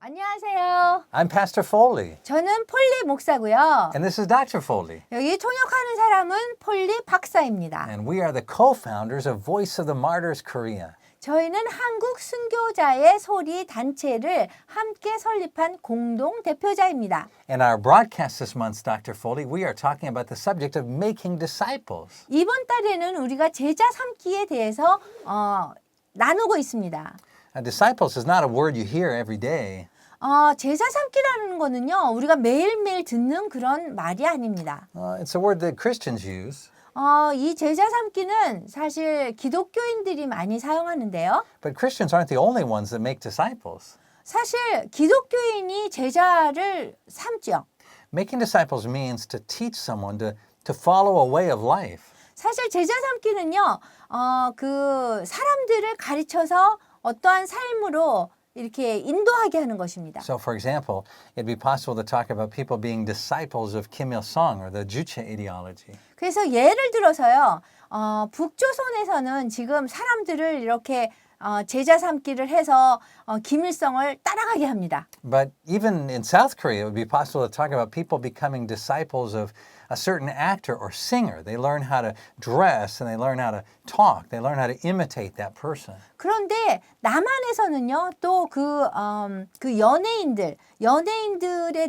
안녕하세요. I'm Pastor Foley, 저는 폴리 목사고요. and this is Dr. Foley, 여기 통역하는 사람은 폴리 박사입니다. and we are the co-founders of Voice of the Martyrs Korea. 저희는 한국 순교자의 소리 단체를 함께 설립한 공동 대표자입니다. In our broadcast this month, Dr. Foley, we are talking about the subject of making disciples. 이번 달에는 우리가 제자 삼기에 대해서 나누고 있습니다. Now, disciples is not a word you hear every day. 제자 삼기라는 거는요, 우리가 매일매일 듣는 그런 말이 아닙니다. It's a word that Christians use, 이 제자 삼기는 사실 기독교인들이 많이 사용하는데요. but Christians aren't the only ones that make disciples. 사실 기독교인이 제자를 삼죠. Making disciples means to teach someone to follow a way of life. 사실 제자 삼기는요, 그 사람들을 가르쳐서 어떠한 삶으로 이렇게 인도하게 하는 것입니다. So, for example, it'd be possible to talk about people being disciples of Kim Il-sung or the Juche ideology. 그래서 예를 들어서요, 북조선에서는 지금 사람들을 이렇게 제자 삼기를 해서 김일성을 따라가게 합니다. But even in South Korea, it would be possible to talk about people becoming disciples of a certain actor or singer. They learn how to dress and they learn how to talk. They learn how to imitate that person. 그런데 남한에서는요, 또 그 연예인들에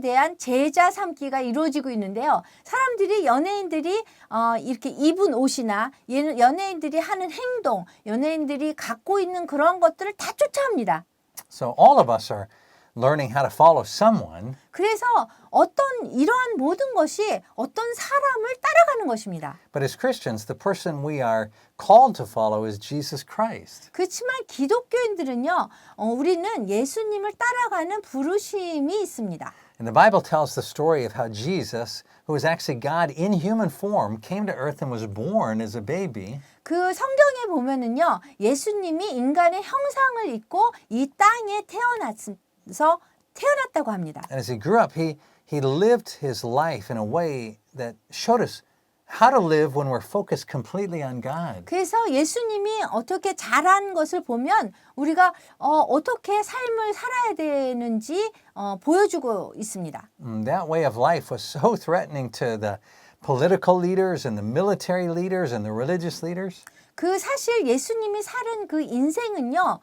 대한 제자 삼기가 이루어지고 있는데요. 사람들이 연예인들이 이렇게 입은 옷이나 연예인들이 하는 행동, 연예인들이 갖고 있는 그런 것들을 다 쫓아합니다. So all of us are learning how to follow someone. 그래서 이러한 모든 것이 어떤 사람을 따라가는 것입니다. But as Christians, the person we are called to follow is Jesus Christ. 그렇지만 기독교인들은요, 우리는 예수님을 따라가는 부르심이 있습니다. And the Bible tells the story of how Jesus, who was actually God in human form, came to earth and was born as a baby. 그 성경에 보면은요, 예수님이 인간의 형상을 입고 이 땅에 태어났다고 합니다. And as he grew up, he lived his life in a way that showed us how to live when we're focused completely on God. 그래서 예수님이 어떻게 자란 것을 보면 우리가 어떻게 삶을 살아야 되는지 보여주고 있습니다. That way of life was so threatening to the political leaders and the military leaders and the religious leaders. 그 사실 예수님이 살은 그 인생은요,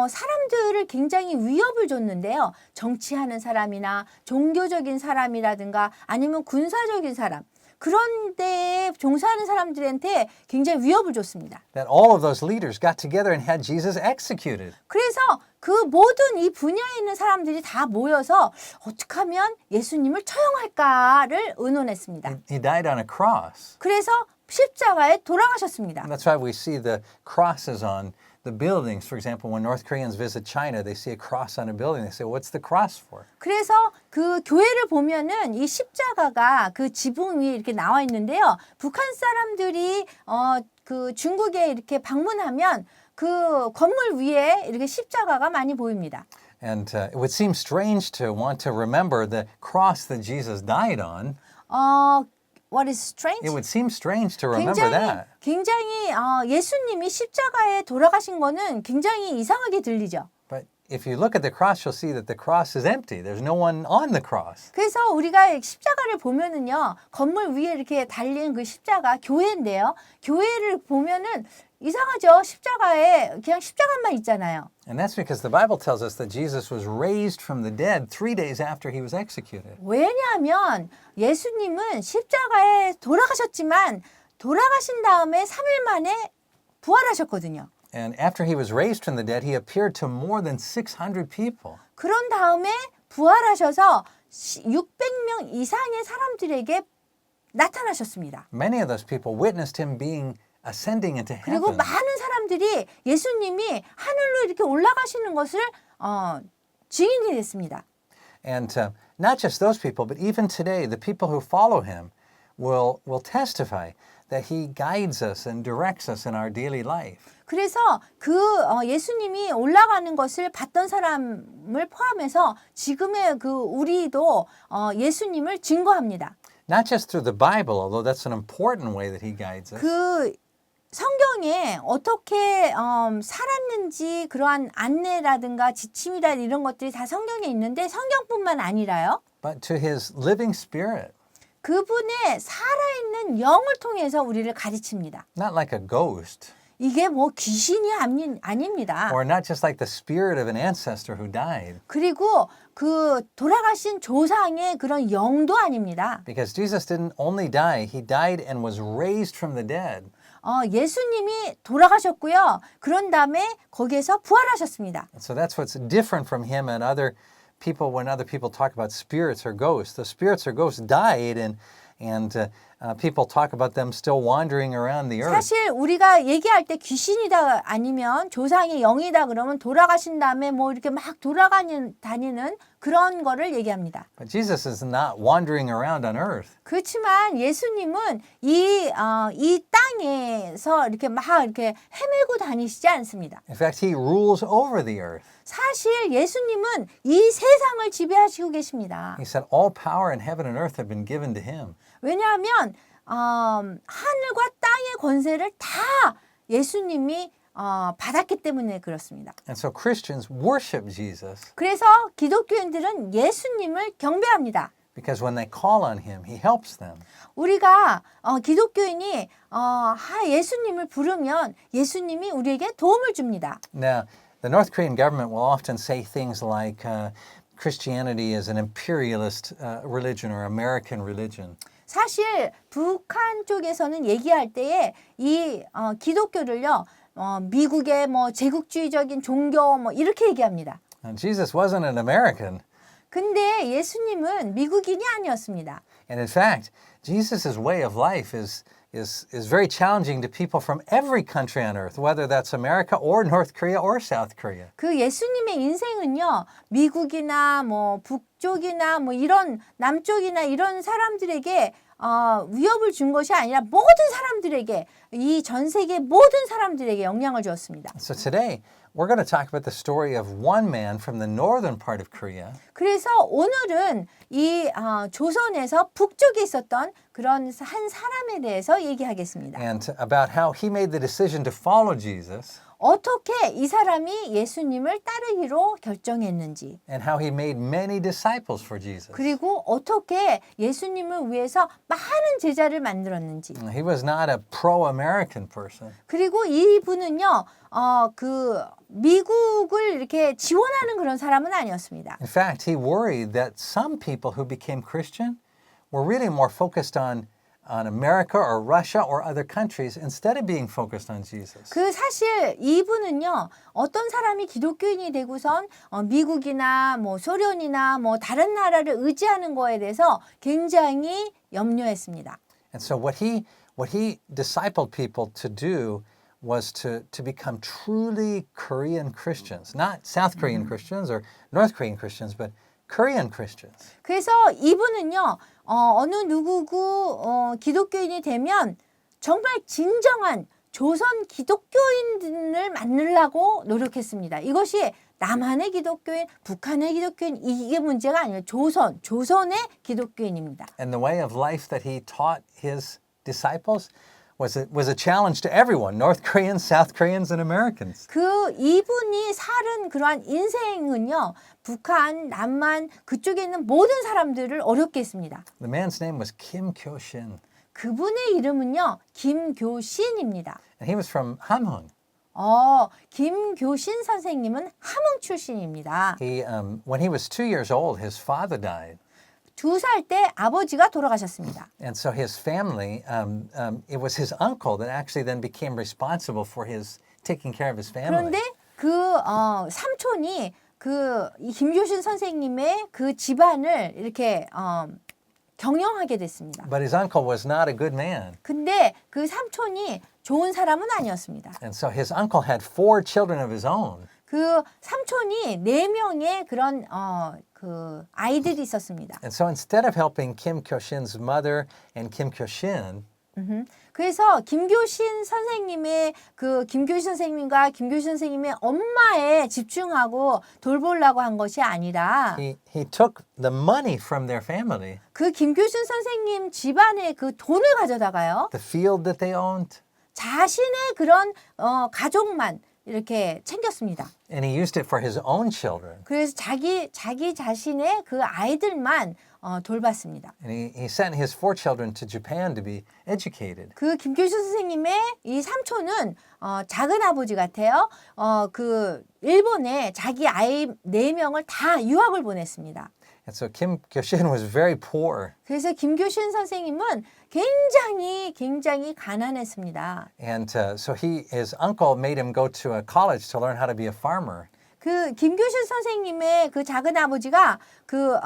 사람들을 굉장히 위협을 줬는데요. 정치하는 사람이나 종교적인 사람이라든가 아니면 군사적인 사람, 그런 데에 종사하는 사람들한테 굉장히 위협을 줬습니다. That all of those leaders got together and had Jesus executed. 그래서 그 모든 이 분야에 있는 사람들이 다 모여서 어떻게 하면 예수님을 처형할까를 의논했습니다. He died on a cross. 그래서 십자가에 돌아가셨습니다. And that's why we see the crosses on the buildings. For example, when North Koreans visit China, they see a cross on a building. They say, "What's the cross for?" 그래서 그 교회를 보면은 이 십자가가 그 지붕 위에 이렇게 나와 있는데요. 북한 사람들이 그 중국에 이렇게 방문하면 그 건물 위에 이렇게 십자가가 많이 보입니다. And it would seem strange to want to remember the cross that Jesus died on. What is strange? It would seem strange to remember that. 굉장히 예수님이 십자가에 돌아가신 거는 굉장히 이상하게 들리죠. But if you look at the cross, you'll see that the cross is empty. There's no one on the cross. 그래서 우리가 십자가를 보면은요, 건물 위에 이렇게 달린 그 십자가 교회인데요. 교회를 보면은 이상하죠. 십자가에 그냥 십자가만 있잖아요. And that's because the Bible tells us that Jesus was raised from the dead 3 days after he was executed. 왜냐하면 예수님은 십자가에 돌아가셨지만 돌아가신 다음에 3일 만에 부활하셨거든요. And after he was raised from the dead, he appeared to more than 600 people. 그런 다음에 부활하셔서 600명 이상의 사람들에게 나타나셨습니다. Many of those people witnessed him ascending into 그리고 heaven. 많은 사람들이 예수님이 하늘로 이렇게 올라가시는 것을 증인이 됐습니다. And not just those people, but even today, the people who follow him will testify that he guides us and directs us in our daily life. 그래서 그 예수님이 올라가는 것을 봤던 사람을 포함해서 지금의 그 우리도 예수님을 증거합니다. Not just through the Bible, although that's an important way that he guides us. 그 성경에 어떻게 살았는지 그러한 안내라든가 지침이라 이런 것들이 다 성경에 있는데 성경뿐만 아니라요. but to his living spirit. 그분의 살아있는 영을 통해서 우리를 가르칩니다. Not like a ghost, 이게 뭐 귀신이 아닙니다. or not just like the spirit of an ancestor who died. 그리고 그 돌아가신 조상의 그런 영도 아닙니다. Because Jesus didn't only die, he died and was raised from the dead. 예수님이 돌아가셨고요. 그런 다음에 거기에서 부활하셨습니다. So that's what's different from him and other people when other people talk about spirits or ghosts. The spirits or ghosts died and people talk about them still wandering around the earth. 사실 우리가 얘기할 때 귀신이다 아니면 조상의 영이다 그러면 돌아가신 다음에 뭐 이렇게 막 다니는 그런 거를 얘기합니다. But Jesus is not wandering around on earth. 그렇지만 예수님은 이 땅에서 이렇게 막 이렇게 헤매고 다니시지 않습니다. In fact, he rules over the earth. 사실 예수님은 이 세상을 지배하시고 계십니다. He said all power in heaven and earth have been given to him. 왜냐하면 하늘과 땅의 권세를 다 예수님이 받았기 때문에 그렇습니다. And so Christians worship Jesus 그래서 기독교인들은 예수님을 경배합니다. because when they call on him, he helps them. 우리가 기독교인이 예수님을 부르면 예수님이 우리에게 도움을 줍니다. Now, the North Korean government will often say things like Christianity is an imperialist religion or American religion. 사실 북한 쪽에서는 얘기할 때에 이 기독교를요 미국의 뭐 제국주의적인 종교 뭐 이렇게 얘기합니다. And Jesus wasn't an American. 근데 예수님은 미국인이 아니었습니다. And in fact, Jesus' way of life is very challenging to people from every country on earth, whether that's America or North Korea or South Korea. 그 예수님의 인생은요 미국이나 뭐 북쪽이나 뭐 이런 남쪽이나 이런 사람들에게 위협을 준 것이 아니라 모든 사람들에게 이 전 세계 모든 사람들에게 영향을 주었습니다. So today, we're going to talk about the story of one man from the northern part of Korea. 그래서 오늘은 이 조선에서 북쪽에 있었던 그런 한 사람에 대해서 얘기하겠습니다. And about how he made the decision to follow Jesus 어떻게 이 사람이 예수님을 따르기로 결정했는지 and how he made many disciples for Jesus. 그리고 어떻게 예수님을 위해서 많은 제자를 만들었는지 He was not a pro-American person. 그리고 이분은요 미국을 이렇게 지원하는 그런 사람은 아니었습니다. In fact, he worried that some people who became Christian were really more focused on America or Russia or other countries instead of being focused on Jesus. 그 사실 이분은요 어떤 사람이 기독교인이 되고선 미국이나 뭐 소련이나 뭐 다른 나라를 의지하는 거에 대해서 굉장히 염려했습니다. And so what he discipled people to do was to become truly Korean Christians, not South Korean Christians or North Korean Christians, but Korean Christians. 그래서 이분은요 어느 누구고 기독교인이 되면 정말 진정한 조선 기독교인을 만나려고 노력했습니다. 이것이 남한의 기독교인, 북한의 기독교인 이게 문제가 아니에요. 조선의 기독교인입니다. And the way of life that he taught his disciples was a challenge to everyone, North Koreans, South Koreans, and Americans. 그 이분이 살은 그러한 인생은요. 북한, 남한 그쪽에 있는 모든 사람들을 어렵게 했습니다. The man's name was Kyo-shin. 그분의 이름은요. 김교신입니다. And he was from Hamhung. 김교신 선생님은 함흥 출신입니다. When he was 2 years old, his father died. 2살 때 아버지가 돌아가셨습니다. And so his family, it was his uncle that actually then became responsible for taking care of his family. 그런데 그 삼촌이 이 김교신 선생님의 그 집안을 이렇게 경영하게 됐습니다. But his uncle was not a good man. 근데 그 삼촌이 좋은 사람은 아니었습니다. And so his uncle had 4 children of his own. 그 삼촌이 4명의 그런 그 아이들이 있었습니다. And so instead of helping Kim Kyo-shin's mother and Kim Kyo-shin, 그래서 김교신 선생님의 김교신 선생님과 김교신 선생님의 엄마에 집중하고 돌보려고 한 것이 아니라 he took the money from their family, 그 김교신 선생님 집안의 그 돈을 가져다가요. the field that they owned, 자신의 그런 가족만 이렇게 챙겼습니다. And he used it for his own children. 그래서 자기 자신의 그 아이들만 돌봤습니다. And he sent his 4 children to Japan to be educated. 그 김교신 선생님의 이 삼촌은 작은 아버지 같아요. 그 일본에 자기 아이 4명을 다 유학을 보냈습니다. And so Kim Kyo-shin was very poor. 그래서 김교신 선생님은 굉장히 가난했습니다. And so his uncle made him go to a college to learn how to be a farmer. 그 김교신 선생님의 그 작은 아버지가 그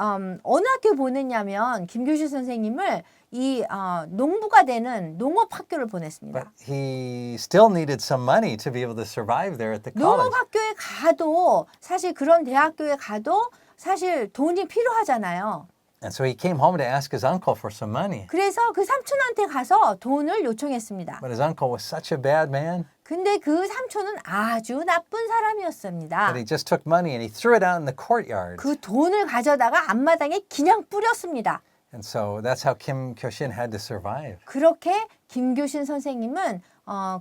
어느 학교 보냈냐면 김교신 선생님을 이 농부가 되는 농업 학교를 보냈습니다. But he still needed some money to be able to survive there at the college. 농업 학교에 가도 사실 그런 대학교에 가도 사실 돈이 필요하잖아요. And so he came home to ask his uncle for some money. 그래서 그 삼촌한테 가서 돈을 요청했습니다. But his uncle was such a bad man 근데 그 삼촌은 아주 나쁜 사람이었습니다. that he just took money and he threw it out in the courtyard. 그 돈을 가져다가 앞마당에 그냥 뿌렸습니다. And so that's how Kim Kyo-shin had to survive. 그렇게 김교신 선생님은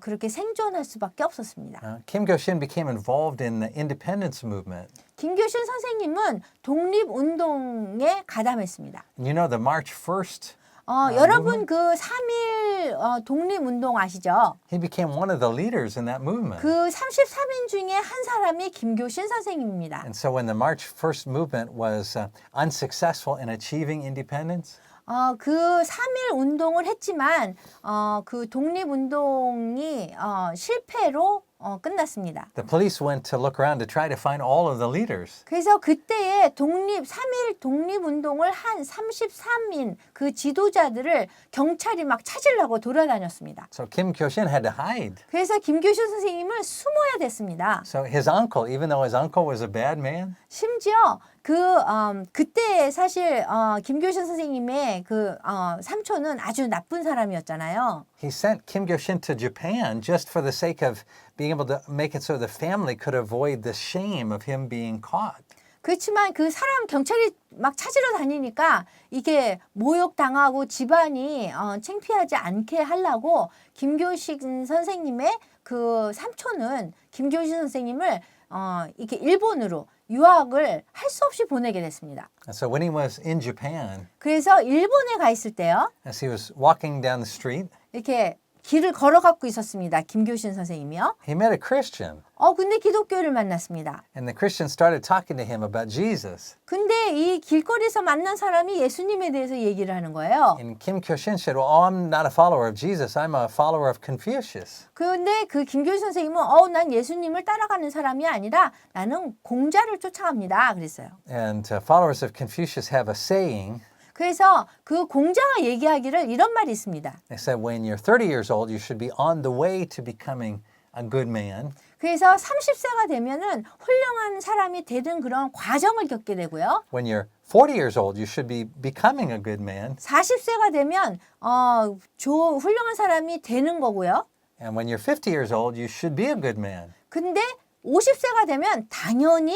그렇게 생존할 수밖에 없었습니다. Kim Kyo-shin became involved in the independence movement. 김교신 선생님은 독립운동에 가담했습니다. And you know the March 1st, 여러분 그 3.1 독립운동 아시죠? he became one of the leaders in that movement. 그 33인 중에 한 사람이 김교신 선생님입니다. And so when the March 1st movement was unsuccessful in achieving independence, 그 3.1 운동을 했지만 그 독립운동이 실패로 끝났습니다. the police went to look around to try to find all of the leaders. 그래서 그때에 3.1 독립운동을 한 33인 그 지도자들을 경찰이 막 찾으려고 돌아다녔습니다. So Kim Kyo-shin had to hide. 그래서 김교신 선생님을 숨어야 됐습니다. So his uncle, even though his uncle was a bad man, 심지어 그때 사실 김교신 선생님의 그 삼촌은 아주 나쁜 사람이었잖아요. he sent Kim Kyo-shin to Japan just for the sake of being able to make it so the family could avoid the shame of him being caught. 그렇지만 그 사람 경찰이 막 찾으러 다니니까 이게 모욕당하고 집안이 창피하지 않게 하려고 김교신 선생님의 그 삼촌은 김교신 선생님을 이렇게 일본으로 유학을 할 수 없이 보내게 됐습니다. And so when he was in Japan, 그래서 일본에 가 있을 때요. as he was walking down the street, 이렇게 길을 걸어가고 있었습니다. 김교신 선생님이요. he met a Christian. 근데 기독교를 만났습니다. And the Christian started talking to him about Jesus. 근데 이 길거리에서 만난 사람이 예수님에 대해서 얘기를 하는 거예요. And Kim Kyo-shin said, well, I'm not a follower of Jesus. I'm a follower of Confucius. 근데 그 김교신 선생님은 난 예수님을 따라가는 사람이 아니라 나는 공자를 쫓아갑니다. 그랬어요. And followers of Confucius have a saying. 그래서 그 공자가 얘기하기를 이런 말이 있습니다. They said, when you're 30 years old, you should be on the way to becoming a good man. 그래서 30세가 되면은 훌륭한 사람이 되는 그런 과정을 겪게 되고요. When you're 40 years old, you should be becoming a good man. 40세가 되면 훌륭한 사람이 되는 거고요. And when you're 50 years old, you should be a good man. 근데 50세가 되면 당연히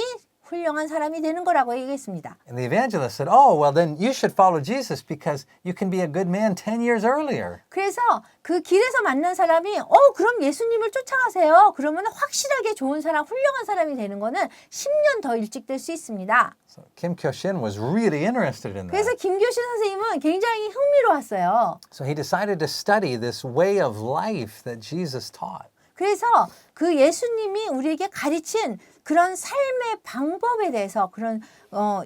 훌륭한 사람이 되는 거라고 얘기했습니다. And the evangelist said, oh, well, then you should follow Jesus because you can be a good man 10 years earlier. 그래서 그 길에서 만난 사람이 그럼 예수님을 쫓아가세요. 그러면 확실하게 좋은 사람, 훌륭한 사람이 되는 거는 10년 더 일찍 될 수 있습니다. So Kim Kyo-shin was really interested in 그래서 that. 김교신 선생님은 굉장히 흥미로웠어요. So he decided to study this way of life that Jesus taught. 그래서 그 예수님이 우리에게 가르친 그런 삶의 방법에 대해서 그런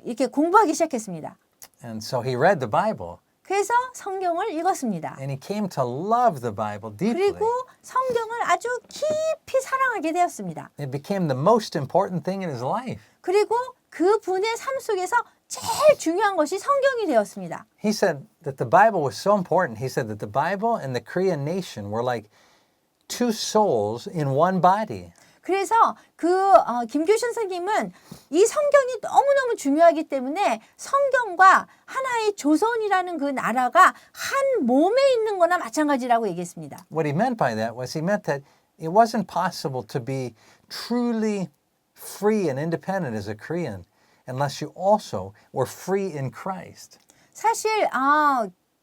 이렇게 공부하기 시작했습니다. And so he read the Bible. 그래서 성경을 읽었습니다. And he came to love the Bible deeply. 그리고 성경을 아주 깊이 사랑하게 되었습니다. It became the most important thing in his life. 그리고 그 분의 삶 속에서 제일 중요한 것이 성경이 되었습니다. He said that the Bible was so important. He said that the Bible and the Korean nation were like two souls in one body. 그래서 김교신 선생님은 이 성경이 너무너무 중요하기 때문에 성경과 하나의 조선이라는 그 나라가 한 몸에 있는 거나 마찬가지라고 얘기했습니다. What he meant by that was he meant that it wasn't possible to be truly free and independent as a Korean unless you also were free in Christ. 사실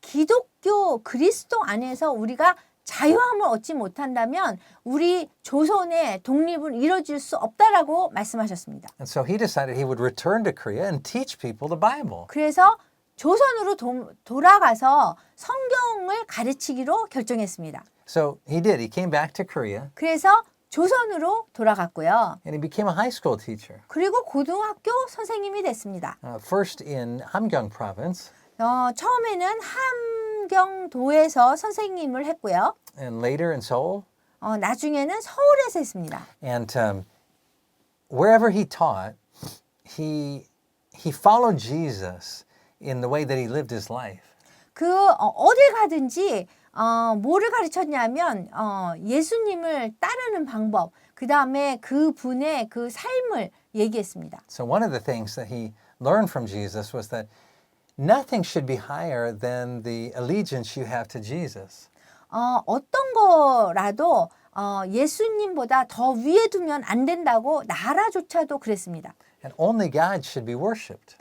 기독교 그리스도 안에서 우리가 자유함을 얻지 못한다면 우리 조선의 독립은 이루어질 수 없다라고 말씀하셨습니다. And so he decided he would return to Korea and teach people the Bible. 그래서 조선으로 돌아가서 성경을 가르치기로 결정했습니다. So he did. He came back to Korea 그래서 조선으로 돌아갔고요. and he became a high school teacher. 그리고 고등학교 선생님이 됐습니다. First in Hamgyong province 처음에는 함경도에서 선생님을 했고요. and later in Seoul. 나중에는 서울에서 했습니다. And wherever he taught, he followed Jesus in the way that he lived his life. 어딜 가든지 뭐를 가르쳤냐면 예수님을 따르는 방법, 그 다음에 그분의 그 삶을 얘기했습니다. So one of the things that he learned from Jesus was that nothing should be higher than the allegiance you have to Jesus. 어떤 거라도 예수님보다 더 위에 두면 안 된다고 나라조차도 그랬습니다. And only God should be worshipped.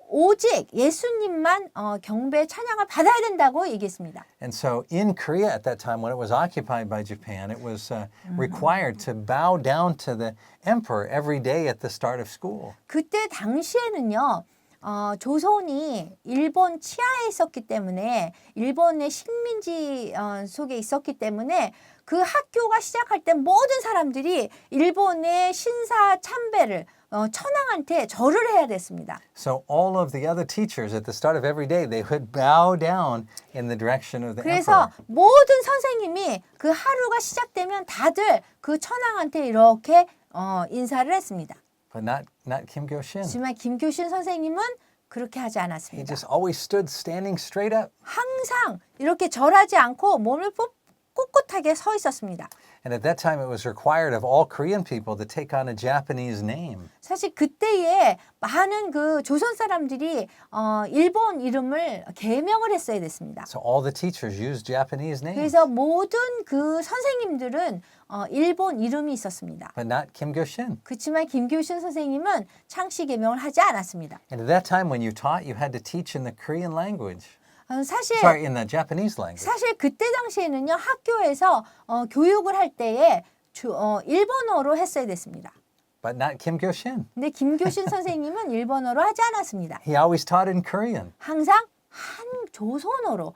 오직 예수님만 경배 찬양을 받아야 된다고 얘기했습니다. And so in Korea at that time, when it was occupied by Japan, it was required to bow down to the emperor every day at the start of school. 그때 당시에는요. 조선이 일본 치하에 있었기 때문에 일본의 식민지 속에 있었기 때문에 그 학교가 시작할 때 모든 사람들이 일본의 신사 참배를 천황한테 절을 해야 됐습니다. So all of the other teachers at the start of every day, they would bow down in the direction of the 그래서 emperor. 모든 선생님이 그 하루가 시작되면 다들 그 천황한테 이렇게 인사를 했습니다. But not Kim Kyo-shin. 하지만 김교신 선생님은 그렇게 하지 He 않았습니다. just always stood standing straight up. 항상 이렇게 절하지 않고 몸을 꼿꼿하게 서 있었습니다. And at that time, it was required of all Korean people to take on a Japanese name. 사실 그때에 많은 그 조선 사람들이 일본 이름을 개명을 했어야 됐습니다. So all the teachers used Japanese names, 그래서 모든 그 선생님들은 일본 이름이 있었습니다. but not Kim Kyo-shin. 그렇지만 김교신 선생님은 창씨 개명을 하지 않았습니다. And at that time, when you taught, you had to teach in the Korean language. 사실 Sorry, in the Japanese language. 사실 그때 당시에는요 학교에서 교육을 할 때에 일본어로 했어야 됐습니다. But not Kim Kyo-shin. 근데 김교신 선생님은 일본어로 하지 않았습니다. He always taught in Korean. 항상 조선어로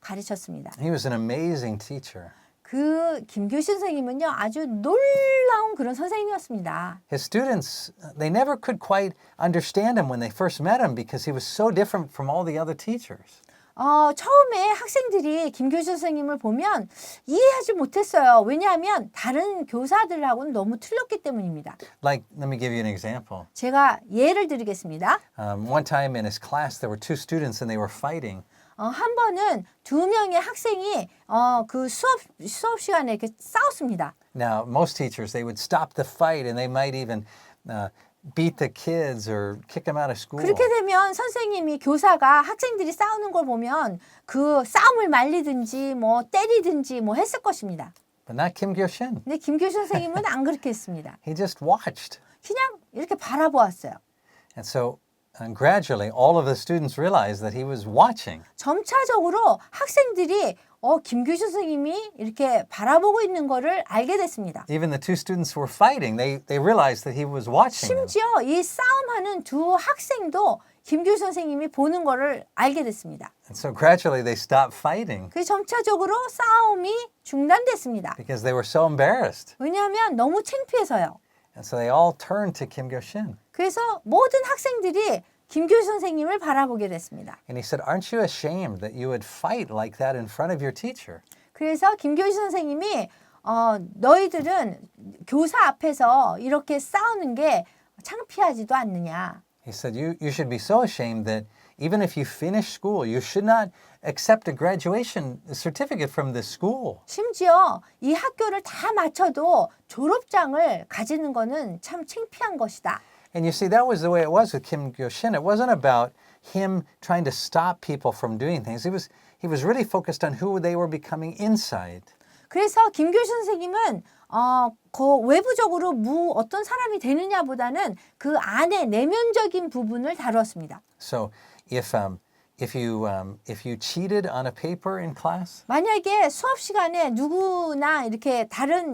가르쳤습니다. He was an amazing teacher. 그 김교신 선생님은요 아주 놀라운 그런 선생님이었습니다. His students, they never could quite understand him when they first met him because he was so different from all the other teachers. 처음에 학생들이 김교신 선생님을 보면 이해하지 못했어요. 왜냐하면 다른 교사들하고는 너무 틀렸기 때문입니다. Like, let me give you an example. 제가 예를 드리겠습니다. One time in his class, there were two students and they were fighting. 한 번은 두 명의 학생이 그 수업 시간에 이렇게 싸웠습니다. Now, most teachers, they would stop the fight and they might even beat the kids or kick them out of school. 그렇게 되면 선생님이 교사가 학생들이 싸우는 걸 보면 그 싸움을 말리든지 뭐 때리든지 뭐 했을 것입니다. But not Kim Kyo-shin. 근데 김교신 선생님은 안 그렇게 했습니다. He just watched. 그냥 이렇게 바라보았어요. And so gradually, all of the students realized that he was watching. 점차적으로 학생들이 김교신 선생님이 이렇게 바라보고 있는 거를 알게 됐습니다. Even the two students who were fighting, they realized that he was watching them. 심지어 이 싸움하는 두 학생도 김교신 선생님이 보는 거를 알게 됐습니다. And so gradually they stopped fighting 그 점차적으로 싸움이 중단됐습니다. because they were so embarrassed. 왜냐하면 너무 창피해서요. And so they all turned to Kim Kyo-shin. 그래서 모든 학생들이 김교신 선생님을 바라보게 됐습니다. And he said, "Aren't you ashamed that you would fight like that in front of your teacher?" 그래서 김교신 선생님이 너희들은 교사 앞에서 이렇게 싸우는 게 창피하지도 않느냐. He said, you should be so ashamed that even if you finish school, you should not accept a graduation certificate from this school. 심지어 이 학교를 다 마쳐도 졸업장을 가지는 거는 참 창피한 것이다. And you see, that was the way it was with Kim Kyo-shin. It wasn't about him trying to stop people from doing things. He was really focused on who they were becoming inside. 그래서 김교신 선생님은 그 외부적으로 어떤 사람이 되느냐보다는 그 안에 내면적인 부분을 다루었습니다. So if if you cheated on a paper in class, 만약에 수업 시간에 누구나 이렇게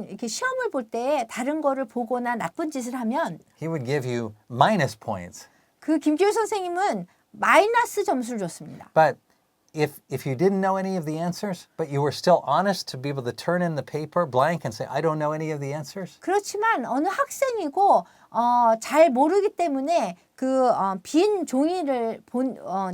이렇게 시험을 볼 때 다른 거를 보거나 나쁜 짓을 하면 he would give you minus points. 그 김규일 선생님은 마이너스 점수를 줬습니다. But if you didn't know any of the answers, but you were still honest to be able to turn in the paper blank and say, I don't know any of the answers, 그렇지만 어느 학생이고 잘 모르기 때문에 빈 종이를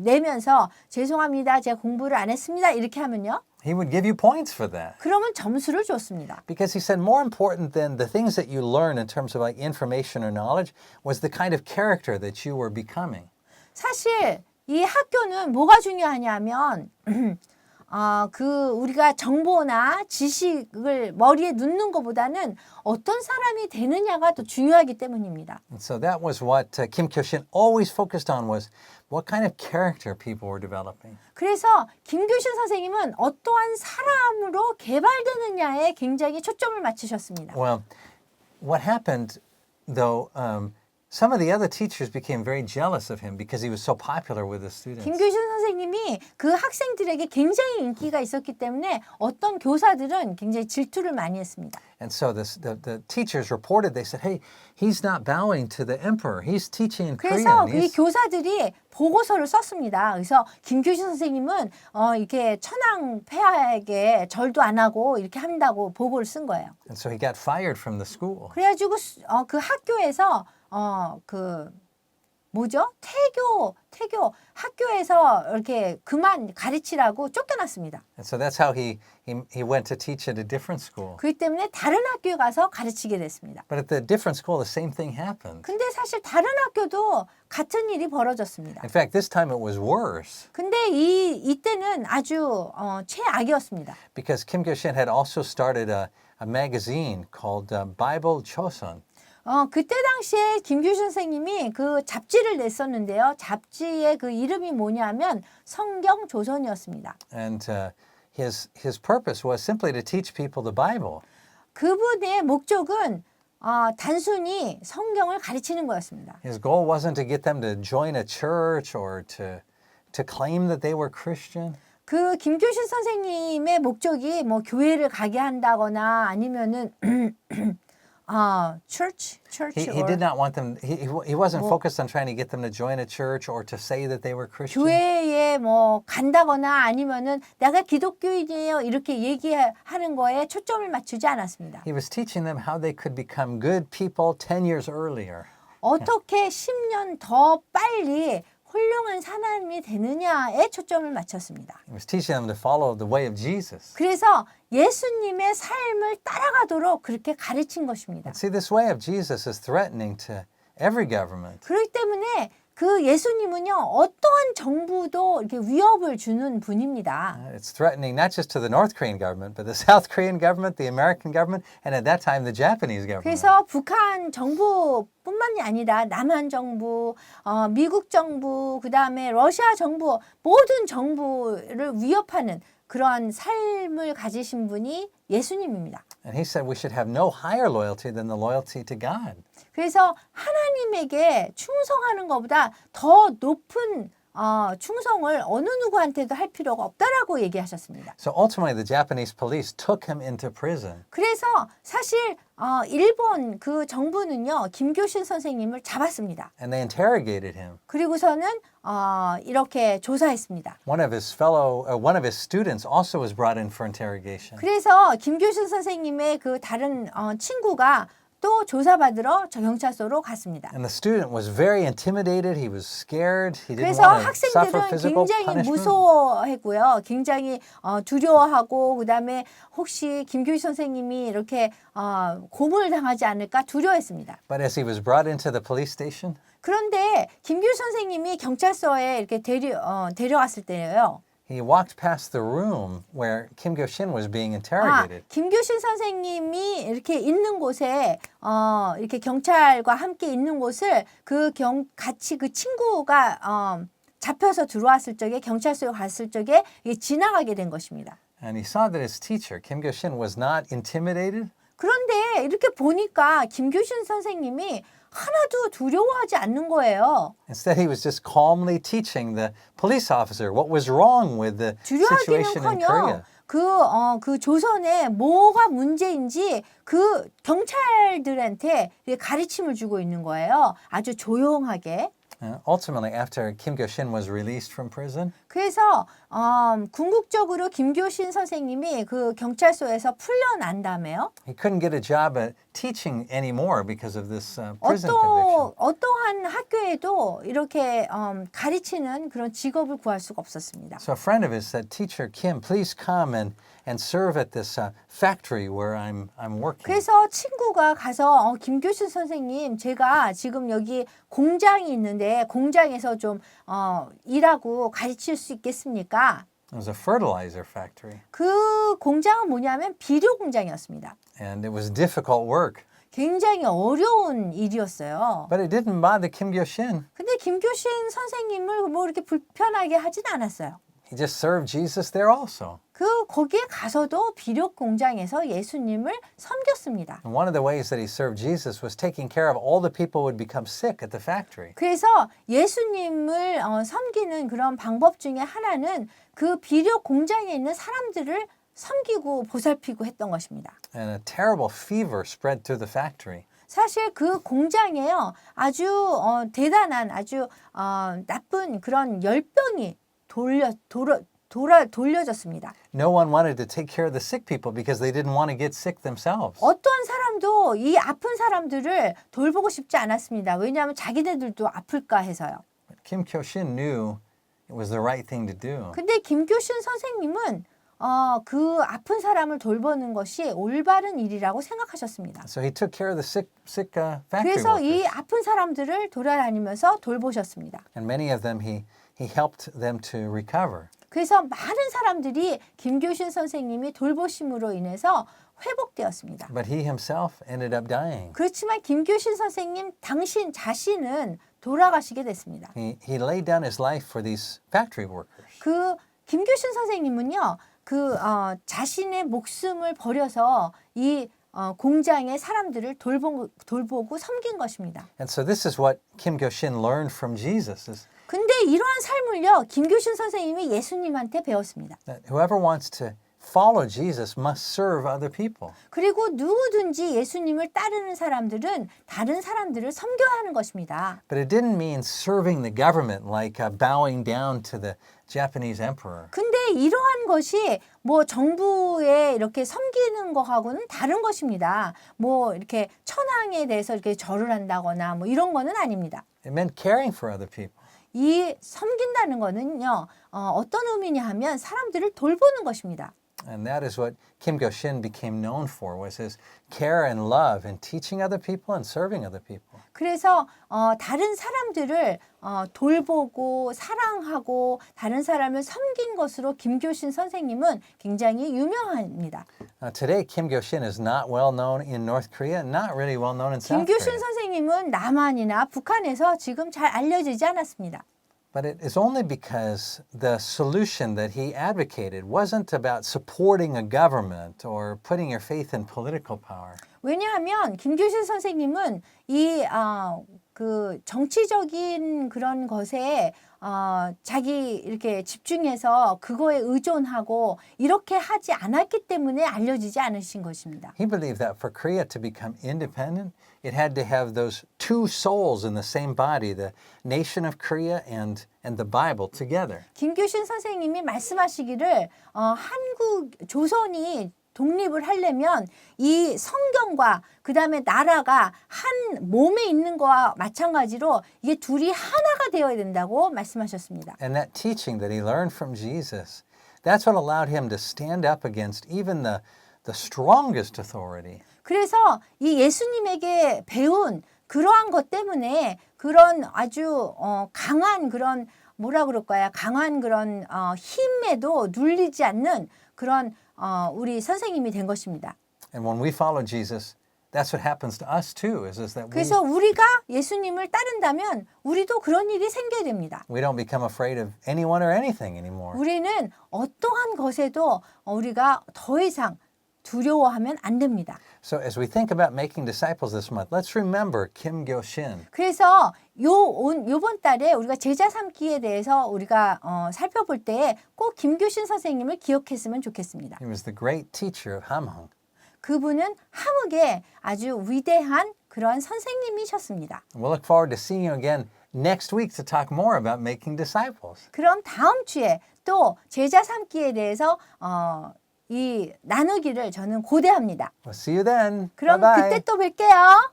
내면서 죄송합니다. 제가 공부를 안 했습니다. 이렇게 하면요. he would give you points for that. 그러면 점수를 줬습니다. Because he said more important than the things that you learn in terms of like information or knowledge was the kind of character that you were becoming. 사실 이 학교는 뭐가 중요하냐면 우리가 정보나 지식을 머리에 넣는 것보다는 어떤 사람이 되느냐가 더 중요하기 때문입니다. And so that was what Kim Kyo-shin always focused on was what kind of character people were developing. 그래서 김규신 선생님은 어떠한 사람으로 개발되느냐에 굉장히 초점을 맞추셨습니다. Well, what happened though, some of the other teachers became very jealous of him because he was so popular with the students. 김규신 선생님이 그 학생들에게 굉장히 인기가 있었기 때문에 어떤 교사들은 굉장히 질투를 많이 했습니다. And so the teachers reported, they said, hey, he's not bowing to the emperor. He's teaching in 그래서 Korean. 이 교사들이 보고서를 썼습니다. 그래서 김규신 선생님은 이렇게 천황 폐하에게 절도 안 하고 이렇게 한다고 보고를 쓴 거예요. And so he got fired from the school. 그래가지고 그 학교에서 태교 학교에서 이렇게 그만 가르치라고 쫓겨났습니다. And so that's how he went to teach at a different school. 그렇기 때문에 다른 학교에 가서 가르치게 됐습니다. But at the different school, the same thing happened. 근데 사실 다른 학교도 같은 일이 벌어졌습니다. In fact, this time it was worse 근데 이때는 아주 최악이었습니다. because Kim Kyo-shin had also started a magazine called Bible Chosun. 그때 당시에 김규신 선생님이 그 잡지를 냈었는데요. 잡지의 그 이름이 뭐냐면 성경 조선이었습니다. And his purpose was simply to teach people the Bible. 그분의 목적은 단순히 성경을 가르치는 거였습니다. His goal wasn't to get them to join a church or to claim that they were Christian. 그 김규신 선생님의 목적이 뭐 교회를 가게 한다거나 아니면은 church He did not want them. He wasn't focused on trying to get them to join a church or to say that they were Christian. 교회에 뭐 간다거나 아니면은 내가 기독교인이에요 이렇게 얘기하는 거에 초점을 맞추지 않았습니다. He was teaching them how they could become good people 10 years earlier. 어떻게 10년 더 빨리 훌륭한 사람이 되느냐에 초점을 맞췄습니다. He was teaching them to follow the way of Jesus. 그래서 예수님의 삶을 따라가도록 그렇게 가르친 것입니다. See, this way of Jesus is threatening to every government. 그렇기 때문에 그 예수님은요 어떠한 정부도 이렇게 위협을 주는 분입니다. It's threatening not just to the North Korean government, but the South Korean government, the American government, and at that time the Japanese government. 그래서 북한 정부뿐만이 아니라 남한 정부, 미국 정부, 그다음에 러시아 정부 모든 정부를 위협하는 그러한 삶을 가지신 분이 예수님입니다. And he said we should have no higher loyalty than the loyalty to God. 그래서 하나님에게 충성하는 것보다 더 높은 충성을 어느 누구한테도 할 필요가 없다라고 얘기하셨습니다. So ultimately the Japanese police took him into prison. 그래서 사실 일본 그 정부는요 김교신 선생님을 잡았습니다. And they interrogated him. 그리고서는 이렇게 조사했습니다. One of his students also was brought in for interrogation. 그래서 김교신 선생님의 그 다른 친구가 또 조사받으러 저 경찰서로 갔습니다. And the student was very intimidated. He was scared. He didn't 그래서 want to suffer 학생들은 physical 굉장히 punishment. 무서워했고요. 굉장히 두려워하고 그다음에 혹시 김규희 선생님이 이렇게 고문을 당하지 않을까 두려워했습니다. But as he was brought into the police station, 그런데 김규희 선생님이 경찰서에 이렇게 데려갔을 때예요. he walked past the room where Kim Kyo-shin was being interrogated. 김규신 선생님이 이렇게 있는 곳에 이렇게 경찰과 함께 있는 곳을 같이 그 친구가 잡혀서 들어왔을 적에 경찰서에 갔을 적에 지나가게 된 것입니다. And he saw that his teacher, Kim Kyo-shin, was not intimidated. 그런데 이렇게 보니까 김규신 선생님이 하나도 두려워하지 않는 거예요. Instead, he was just calmly teaching the police officer what was wrong with the situation in Korea. 두려워하기는커녕 그 조선에 뭐가 문제인지 그 경찰들한테 가르침을 주고 있는 거예요. 아주 조용하게. Ultimately, after Kim Kyo-shin was released from prison, 그래서 궁극적으로 김교신 선생님이 그 경찰서에서 풀려난 다음에요. he couldn't get a job at teaching anymore because of this prison conviction. 어떠한 학교에도 이렇게 가르치는 그런 직업을 구할 수가 없었습니다. So a friend of his said, "Teacher Kim, please come and serve at this factory where I'm working." 그래서 친구가 가서 김교신 선생님, 제가 지금 여기 공장이 있는데 공장에서 좀 일하고 가르칠 수 있겠습니까? It was a fertilizer factory, 그 공장은 뭐냐면 비료 공장이었습니다. and it was difficult work. 굉장히 어려운 일이었어요. But it didn't bother Kim Kyo-shin. 근데 김교신 선생님을 뭐 이렇게 불편하게 하진 않았어요. He just served Jesus there also. 거기에 가서도 비료 공장에서 예수님을 섬겼습니다. And one of the ways that he served Jesus was taking care of all the people who would become sick at the factory. 그래서 예수님을 섬기는 그런 방법 중에 하나는 그 비료 공장에 있는 사람들을 섬기고 보살피고 했던 것입니다. And a terrible fever spread through the factory. 사실 그 공장에요, 아주 대단한 아주 나쁜 그런 열병이 돌려졌습니다. No one wanted to take care of the sick people because they didn't want to get sick themselves. 어떤 사람도 이 아픈 사람들을 돌보고 싶지 않았습니다. 왜냐하면 자기네들도 아플까 해서요. But Kim Kyo-shin knew it was the right thing to do. 근데 김교신 선생님은 그 아픈 사람을 돌보는 것이 올바른 일이라고 생각하셨습니다. So he took care of the sick factory 그래서 이 workers. 아픈 사람들을 돌아다니면서 돌보셨습니다. And many of them he helped them to recover. 그래서 많은 사람들이 김교신 선생님이 돌보심으로 인해서 회복되었습니다. But he himself ended up dying. 그렇지만 김교신 선생님 당신 자신은 돌아가시게 됐습니다. He laid down his life for these factory workers. 그 김교신 선생님은요, 자신의 목숨을 버려서 이 공장의 사람들을 돌보고 섬긴 것입니다. And so this is what Kim Kyo-shin learned from Jesus. 근데 이러한 삶을요, 김교신 선생님이 예수님한테 배웠습니다. That whoever wants to follow Jesus must serve other people. 그리고 누구든지 예수님을 따르는 사람들은 다른 사람들을 섬겨야 하는 것입니다. But it didn't mean serving the government like bowing down to the Japanese emperor. 근데 이러한 것이 뭐 정부에 이렇게 섬기는 거하고는 다른 것입니다. 뭐 이렇게 천황에 대해서 이렇게 절을 한다거나 뭐 이런 거는 아닙니다. It meant caring for other people. 이 섬긴다는 거는요, 어떤 의미냐 하면 사람들을 돌보는 것입니다. And that is what Kim Kyo-shin became known for, was his care and love in teaching other people and serving other people. 그래서 다른 사람들을 돌보고 사랑하고 다른 사람을 섬긴 것으로 김교신 선생님은 굉장히 유명합니다. Today, Kim Kyo-shin is not well known in North Korea, not really well known in South 김교신 Korea. 선생님은 남한이나 북한에서 지금 잘 알려지지 않았습니다. But it is only because the solution that he advocated wasn't about supporting a government or putting your faith in political power. 왜냐하면 김교신 선생님은 그 정치적인 그런 것에 자기 이렇게 집중해서 그거에 의존하고 이렇게 하지 않았기 때문에 알려지지 않으신 것입니다. He believed that for Korea to become independent, it had to have those two souls in the same body, the nation of Korea and the Bible together. 김교신 선생님이 말씀하시기를 조선이 독립을 하려면 이 성경과 그다음에 나라가 한 몸에 있는 거와 마찬가지로 이게 둘이 하나가 되어야 된다고 말씀하셨습니다. And that teaching that he learned from Jesus, that's what allowed him to stand up against even the strongest authority. 그래서 이 예수님에게 배운 그러한 것 때문에 그런 아주 강한 그런 뭐라 그럴까요? 강한 그런 힘에도 눌리지 않는 그런 우리 선생님이 된 것입니다. And when we follow Jesus, that's what happens to us too. Is that 그래서 우리가 예수님을 따른다면 우리도 그런 일이 생겨야 됩니다. we don't become afraid of anyone or anything anymore. 우리는 어떠한 것에도 우리가 더 이상 두려워하면 안 됩니다. So as we think about making disciples this month, let's remember Kyo-shin. 그래서 요번 달에 우리가 제자 삼기에 대해서 우리가 살펴볼 때 꼭 김교신 선생님을 기억했으면 좋겠습니다. He was the great teacher of Hamhung. 그분은 함흥의 아주 위대한 그런 선생님이셨습니다. We'll look forward to seeing you again next week to talk more about making disciples. 그럼 다음 주에 또 제자 삼기에 대해서 이 나누기를 저는 고대합니다. We'll see you then. 그럼 Bye-bye. 그때 또 뵐게요.